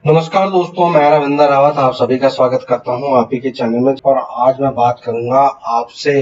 नमस्कार दोस्तों, मैं रविंदर रावत आप सभी का स्वागत करता हूं आप ही के चैनल में। और आज मैं बात करूंगा आपसे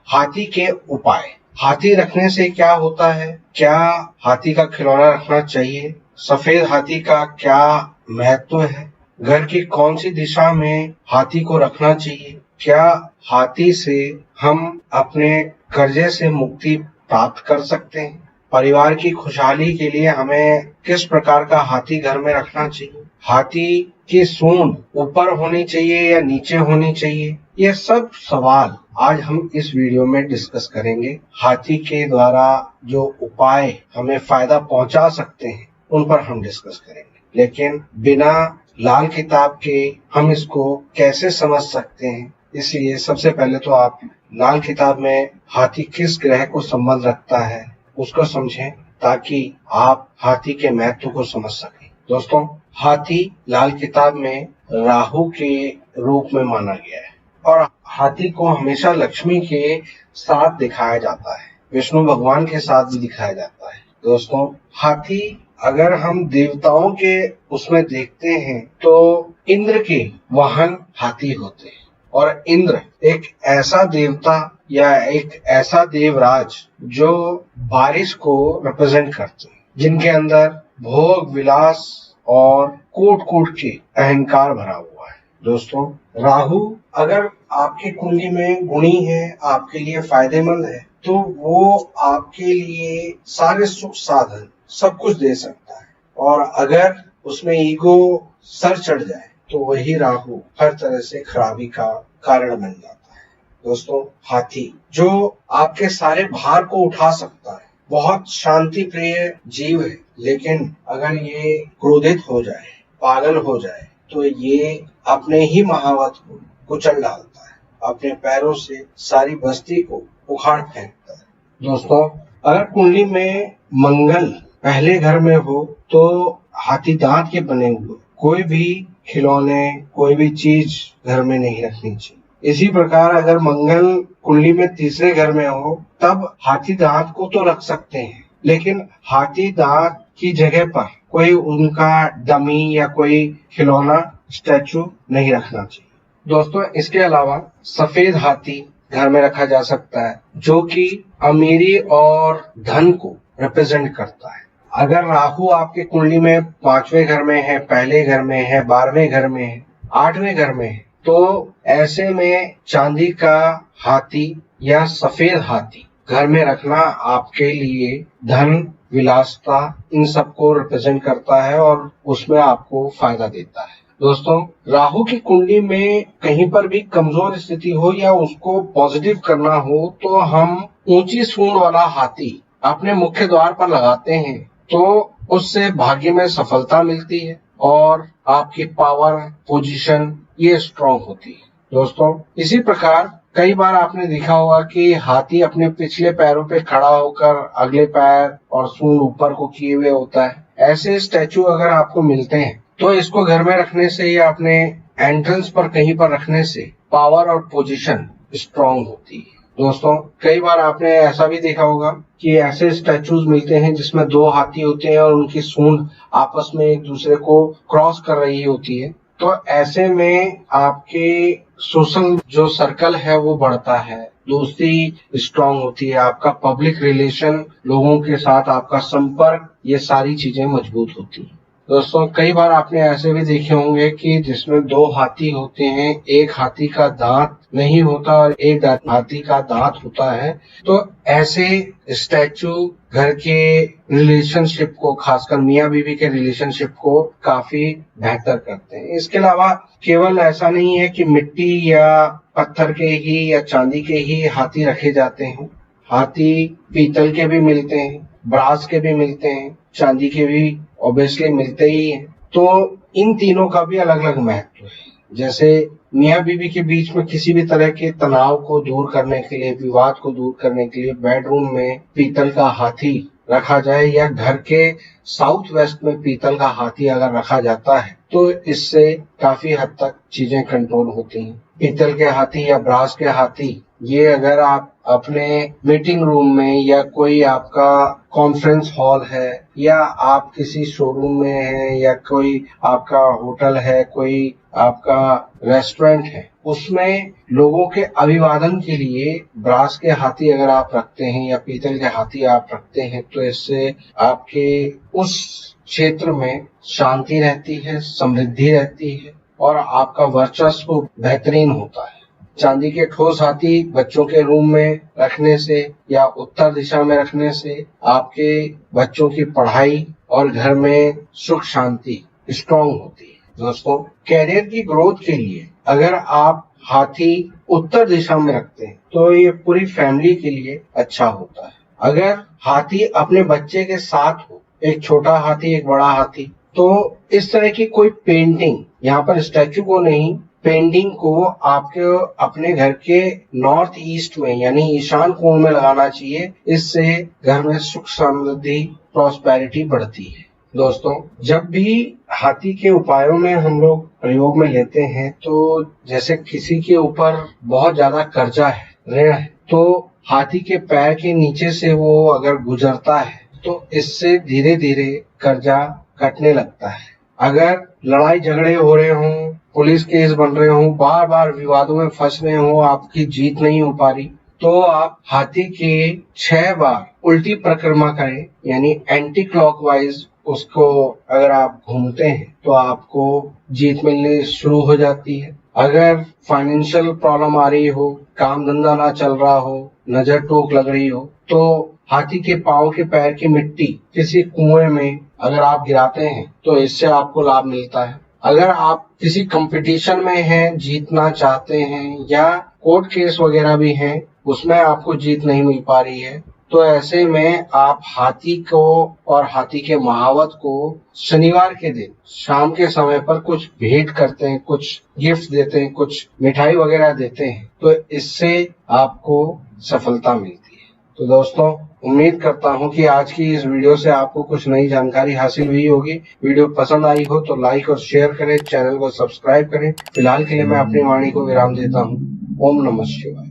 हाथी के उपाय। हाथी रखने से क्या होता है, क्या हाथी का खिलौना रखना चाहिए, सफेद हाथी का क्या महत्व है, घर की कौन सी दिशा में हाथी को रखना चाहिए, क्या हाथी से हम अपने कर्जे से मुक्ति प्राप्त कर सकते हैं, परिवार की खुशहाली के लिए हमें किस प्रकार का हाथी घर में रखना चाहिए, हाथी की सूंड ऊपर होनी चाहिए या नीचे होनी चाहिए, ये सब सवाल आज हम इस वीडियो में डिस्कस करेंगे। हाथी के द्वारा जो उपाय हमें फायदा पहुंचा सकते हैं उन पर हम डिस्कस करेंगे, लेकिन बिना लाल किताब के हम इसको कैसे समझ सकते हैं। इसलिए सबसे पहले तो आप लाल किताब में हाथी किस ग्रह को संबंध रखता है उसको समझें, ताकि आप हाथी के महत्व को समझ सकें। दोस्तों, हाथी लाल किताब में राहु के रूप में माना गया है और हाथी को हमेशा लक्ष्मी के साथ दिखाया जाता है, विष्णु भगवान के साथ भी दिखाया जाता है। दोस्तों, हाथी अगर हम देवताओं के उसमें देखते हैं तो इंद्र के वाहन हाथी होते हैं और इंद्र एक ऐसा देवता या एक ऐसा देवराज जो बारिश को रिप्रेजेंट करते हैं, जिनके अंदर भोग विलास और कूट कूट के अहंकार भरा हुआ है। दोस्तों, राहु अगर आपकी कुंडली में गुणी है, आपके लिए फायदेमंद है, तो वो आपके लिए सारे सुख साधन सब कुछ दे सकता है, और अगर उसमें ईगो सर चढ़ जाए तो वही राहु हर तरह से खराबी का कारण बन जाता है। दोस्तों, हाथी जो आपके सारे भार को उठा सकता है, बहुत शांति प्रिय जीव है, लेकिन अगर ये क्रोधित हो जाए, पागल हो जाए, तो ये अपने ही महावत को कुचल डालता है, अपने पैरों से सारी बस्ती को उखाड़ फेंकता है। दोस्तों, अगर कुंडली में मंगल पहले घर में हो तो हाथी दांत के बने हुए कोई भी खिलौने, कोई भी चीज घर में नहीं रखनी चाहिए। इसी प्रकार अगर मंगल कुंडली में तीसरे घर में हो तब हाथी दांत को तो रख सकते हैं, लेकिन हाथी दांत की जगह पर कोई उनका डमी या कोई खिलौना स्टैचू नहीं रखना चाहिए। दोस्तों, इसके अलावा सफेद हाथी घर में रखा जा सकता है, जो कि अमीरी और धन को रिप्रेजेंट करता है। अगर राहु आपके कुंडली में 5वें घर में है, पहले घर में है, 12वें घर में है, 8वें घर में है, तो ऐसे में चांदी का हाथी या सफेद हाथी घर में रखना आपके लिए धन, विलासता, इन सबको रिप्रेजेंट करता है और उसमें आपको फायदा देता है। दोस्तों, राहु की कुंडली में कहीं पर भी कमजोर स्थिति हो या उसको पॉजिटिव करना हो तो हम ऊंची सूंड वाला हाथी अपने मुख्य द्वार पर लगाते हैं, तो उससे भाग्य में सफलता मिलती है और आपकी पावर, पोजीशन ये स्ट्रांग होती है। दोस्तों, इसी प्रकार कई बार आपने देखा होगा कि हाथी अपने पिछले पैरों पे खड़ा होकर अगले पैर और सूंड ऊपर को किए हुए होता है। ऐसे स्टैचू अगर आपको मिलते हैं तो इसको घर में रखने से या अपने एंट्रेंस पर कहीं पर रखने से पावर और पोजीशन स्ट्रांग होती है। दोस्तों, कई बार आपने ऐसा भी देखा होगा कि ऐसे स्टैचूज मिलते हैं जिसमें 2 हाथी होते हैं और उनकी सूंड आपस में एक दूसरे को क्रॉस कर रही होती है, तो ऐसे में आपके सोशल जो सर्कल है वो बढ़ता है, दोस्ती स्ट्रांग होती है, आपका पब्लिक रिलेशन, लोगों के साथ आपका संपर्क, ये सारी चीजें मजबूत होती हैं। दोस्तों, कई बार आपने ऐसे भी देखे होंगे कि जिसमें 2 हाथी होते हैं, एक हाथी का दांत नहीं होता और एक हाथी का दांत होता है, तो ऐसे स्टैचू घर के रिलेशनशिप को, खासकर मियाँ बीवी के रिलेशनशिप को काफी बेहतर करते हैं। इसके अलावा केवल ऐसा नहीं है कि मिट्टी या पत्थर के ही या चांदी के ही हाथी रखे जाते हैं, हाथी पीतल के भी मिलते हैं, ब्रास के भी मिलते हैं, चांदी के भी ऑब्वियसली मिलते ही हैं। तो इन तीनों का भी अलग अलग महत्व है। जैसे मियाँ बीवी के बीच में किसी भी तरह के तनाव को दूर करने के लिए, विवाद को दूर करने के लिए बेडरूम में पीतल का हाथी रखा जाए या घर के साउथ वेस्ट में पीतल का हाथी अगर रखा जाता है तो इससे काफी हद तक चीजें कंट्रोल होती हैं। पीतल के हाथी या ब्रास के हाथी ये अगर आप अपने मीटिंग रूम में या कोई आपका कॉन्फ्रेंस हॉल है या आप किसी शोरूम में है या कोई आपका होटल है, कोई आपका रेस्टोरेंट है, उसमें लोगों के अभिवादन के लिए ब्रास के हाथी अगर आप रखते हैं या पीतल के हाथी आप रखते हैं तो इससे आपके उस क्षेत्र में शांति रहती है, समृद्धि रहती है और आपका वर्चस्व बेहतरीन होता है। चांदी के ठोस हाथी बच्चों के रूम में रखने से या उत्तर दिशा में रखने से आपके बच्चों की पढ़ाई और घर में सुख शांति स्ट्रांग होती है। दोस्तों, कैरियर की ग्रोथ के लिए अगर आप हाथी उत्तर दिशा में रखते हैं तो ये पूरी फैमिली के लिए अच्छा होता है। अगर हाथी अपने बच्चे के साथ हो, एक छोटा हाथी एक बड़ा हाथी, तो इस तरह की कोई पेंटिंग, यहाँ पर स्टैचू को नहीं, पेंटिंग को आपके अपने घर के नॉर्थ ईस्ट में यानी ईशान कोण में लगाना चाहिए। इससे घर में सुख समृद्धि प्रॉस्पेरिटी बढ़ती है। दोस्तों, जब भी हाथी के उपायों में हम लोग प्रयोग में लेते हैं तो जैसे किसी के ऊपर बहुत ज्यादा कर्जा है, ऋण है, तो हाथी के पैर के नीचे से वो अगर गुजरता है तो इससे धीरे धीरे कर्जा कटने लगता है। अगर लड़ाई झगड़े हो रहे हों, पुलिस केस बन रहे हों, बार बार विवादों में फंस रहे हों, आपकी जीत नहीं हो पा रही, तो आप हाथी के 6 बार उल्टी परिक्रमा करें, यानी एंटी क्लॉकवाइज उसको अगर आप घूमते हैं तो आपको जीत मिलनी शुरू हो जाती है। अगर फाइनेंशियल प्रॉब्लम आ रही हो, काम धंधा ना चल रहा हो, नजर टोक लग रही हो, तो हाथी के पांव के पैर की मिट्टी किसी कुएं में अगर आप गिराते हैं तो इससे आपको लाभ मिलता है। अगर आप किसी कंपटीशन में हैं, जीतना चाहते हैं या कोर्ट केस वगैरह भी हैं, उसमें आपको जीत नहीं मिल पा रही है, तो ऐसे में आप हाथी को और हाथी के महावत को शनिवार के दिन शाम के समय पर कुछ भेंट करते हैं, कुछ गिफ्ट देते हैं, कुछ मिठाई वगैरह देते हैं, तो इससे आपको सफलता मिलती है। तो दोस्तों, उम्मीद करता हूं कि आज की इस वीडियो से आपको कुछ नई जानकारी हासिल हुई होगी। वीडियो पसंद आई हो तो लाइक और शेयर करें, चैनल को सब्सक्राइब करें। फिलहाल के लिए मैं अपनी वाणी को विराम देता हूं। ओम नमः शिवाय।